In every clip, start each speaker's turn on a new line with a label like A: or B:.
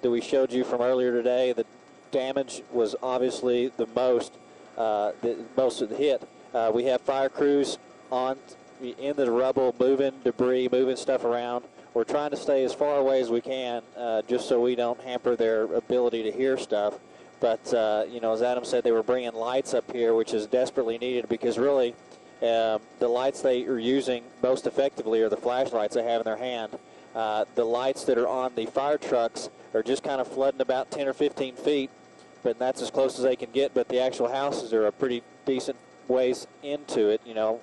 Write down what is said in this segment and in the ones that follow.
A: that we showed you from earlier today, the damage was obviously the most of the hit. We have fire crews in the rubble, moving debris, moving stuff around. We're trying to stay as far away as we can, just so we don't hamper their ability to hear stuff. But, you know, as Adam said, they were bringing lights up here, which is desperately needed, because really the lights they are using most effectively are the flashlights they have in their hand. The lights that are on the fire trucks are just kind of flooding about 10 or 15 feet, but that's as close as they can get. But the actual houses are a pretty decent ways into it, you know,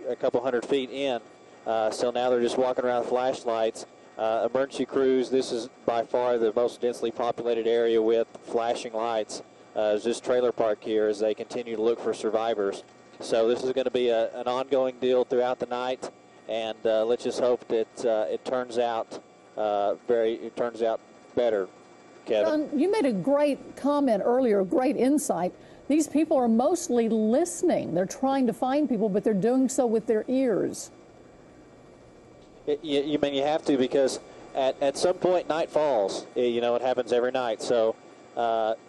A: a couple hundred feet in. So now they're just walking around with flashlights. Emergency crews, this is by far the most densely populated area with flashing lights. There's this trailer park here as they continue to look for survivors. So this is going to be an ongoing deal throughout the night, and let's just hope that it turns out better. Kevin?
B: John, you made a great comment earlier, great insight. These people are mostly listening. They're trying to find people, but they're doing so with their ears.
A: You mean you have to, because at some point night falls. You know, it happens every night. So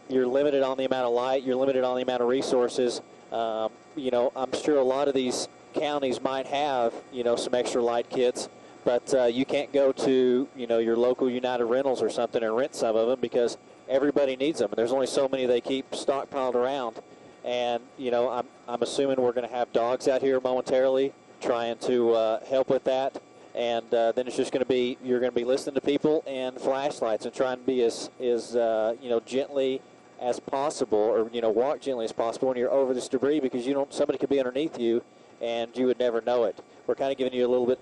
A: you're limited on the amount of light. You're limited on the amount of resources. You know, I'm sure a lot of these counties might have, you know, some extra light kits, but you can't go to, you know, your local United Rentals or something and rent some of them, because everybody needs them. And there's only so many they keep stockpiled around. And, you know, I'm assuming we're going to have dogs out here momentarily trying to help with that. And then it's just going to be, you're going to be listening to people and flashlights and trying to be as you know, gently as possible, or, you know, walk gently as possible when you're over this debris, because you don't, somebody could be underneath you and you would never know it. We're kind of giving you a little bit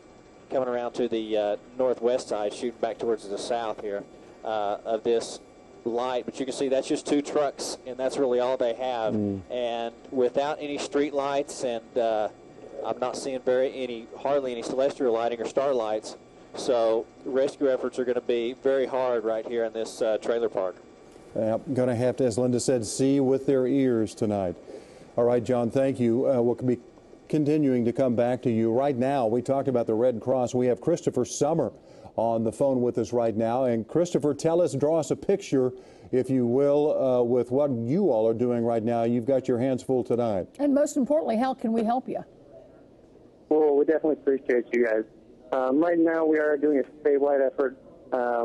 A: coming around to the northwest side, shooting back towards the south here of this light, but you can see that's just two trucks, and that's really all they have. And without any street lights, and I'm not seeing hardly any celestial lighting or star lights, so rescue efforts are going to be very hard right here in this trailer park.
C: Going to have to, as Linda said, see with their ears tonight. All right, John, thank you. We'll be continuing to come back to you. Right now, we talked about the Red Cross. We have Christopher Summer on the phone with us right now. And Christopher, draw us a picture, if you will, with what you all are doing right now. You've got your hands full tonight.
B: And most importantly, how can we help you?
D: Well, we definitely appreciate you guys. Right now, we are doing a statewide effort.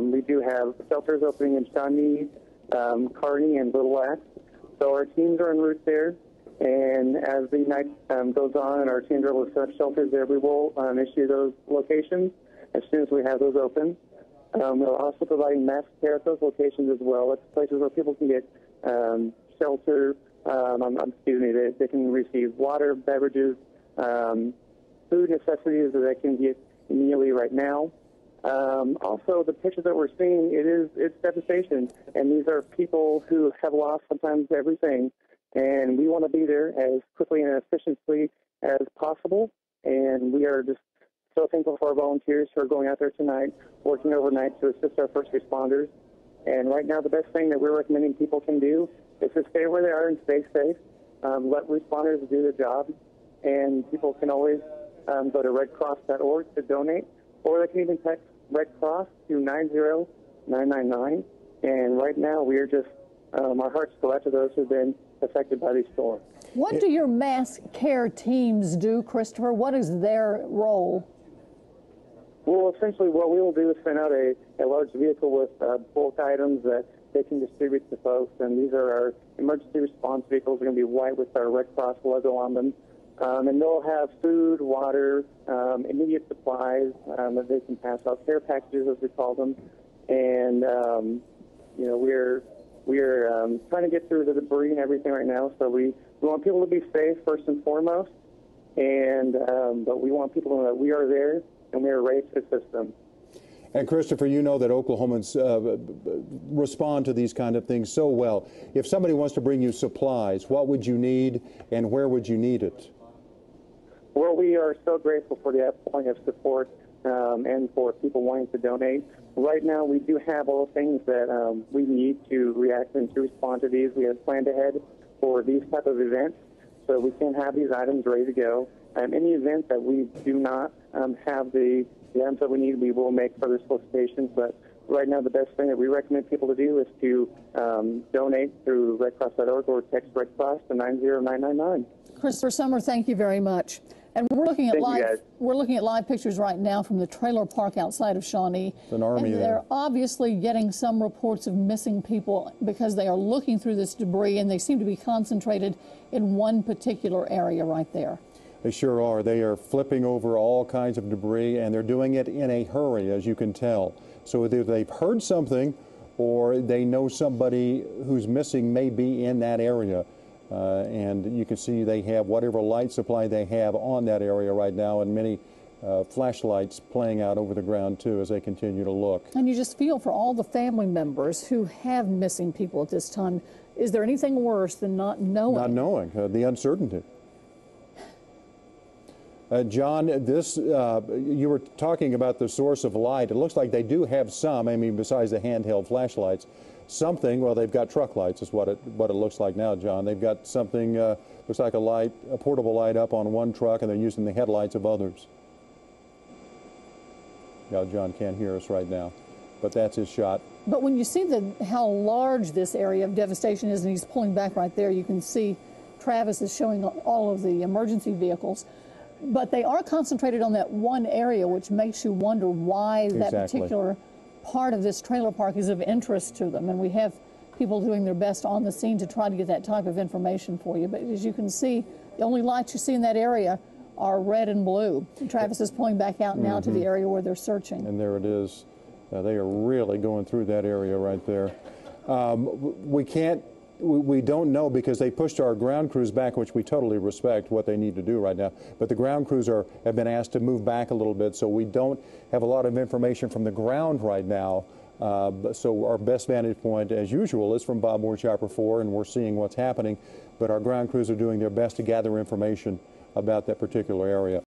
D: We do have shelters opening in Shawnee, Kearney, and Little Wax. So our teams are en route there. And as the night goes on and our teams are able to set up shelters there, we will issue those locations as soon as we have those open. We're also providing mass care at those locations as well. It's places where people can get shelter, they can receive water, beverages, food necessities that they can get immediately right now. Also, the pictures that we're seeing, it's devastation. And these are people who have lost sometimes everything. And we want to be there as quickly and efficiently as possible. And we are just so thankful for our volunteers who are going out there tonight, working overnight to assist our first responders. And right now, the best thing that we're recommending people can do is to stay where they are and stay safe. Let responders do their job. And people can always go to redcross.org to donate, or they can even text Red Cross to 90999. And right now, we are just, our hearts go out to those who have been affected by these storms.
B: What do your mass care teams do, Christopher? What is their role?
D: Well, essentially what we will do is send out a large vehicle with bulk items that they can distribute to folks, and these are our emergency response vehicles. They're going to be white with our Red Cross logo on them. And they'll have food, water, immediate supplies that they can pass out, care packages as we call them. And, you know, we're trying to get through the debris and everything right now, so we want people to be safe first and foremost, and but we want people to know that we are there and we are ready to assist them.
C: And Christopher, you know that Oklahomans respond to these kind of things so well. If somebody wants to bring you supplies, what would you need and where would you need it?
D: Well, we are so grateful for the outpouring of support and for people wanting to donate. Right now, we do have all the things that we need to react and to respond to these. We have planned ahead for these type of events, so we can have these items ready to go. Any event that we do not have the items that we need, we will make further solicitations, but right now the best thing that we recommend people to do is to donate through redcross.org or text Red Cross to 90999.
B: Christopher Summer, thank you very much. And we're looking at
D: Thank you, guys.
B: we're looking at live pictures right now from the trailer park outside of Shawnee.
C: It's an army
B: and
C: there.
B: They're obviously getting some reports of missing people because they are looking through this debris, and they seem to be concentrated in one particular area right there.
C: They sure are. They are flipping over all kinds of debris, and they're doing it in a hurry, as you can tell. So either they've heard something or they know somebody who's missing may be in that area. And you can see they have whatever light supply they have on that area right now, and many flashlights playing out over the ground, too, as they continue to look.
B: And you just feel for all the family members who have missing people at this time. Is there anything worse than not knowing?
C: Not knowing, the uncertainty. John, this you were talking about the source of light. It looks like they do have some, I mean, besides the handheld flashlights. Something, well, they've got truck lights is what it looks like now, John. They've got something, looks like a portable light up on one truck, and they're using the headlights of others. Yeah, John can't hear us right now, but that's his shot.
B: But when you see how large this area of devastation is, and he's pulling back right there, you can see Travis is showing all of the emergency vehicles. But they are concentrated on that one area, which makes you wonder why that particular part of this trailer park is of interest to them. And we have people doing their best on the scene to try to get that type of information for you. But as you can see, the only lights you see in that area are red and blue. And Travis is pulling back out now to the area where they're searching.
C: And there it is. They are really going through that area right there. We don't know because they pushed our ground crews back, which we totally respect what they need to do right now. But the ground crews have been asked to move back a little bit, so we don't have a lot of information from the ground right now. So our best vantage point, as usual, is from Bob Ward Chopper 4, and we're seeing what's happening. But our ground crews are doing their best to gather information about that particular area.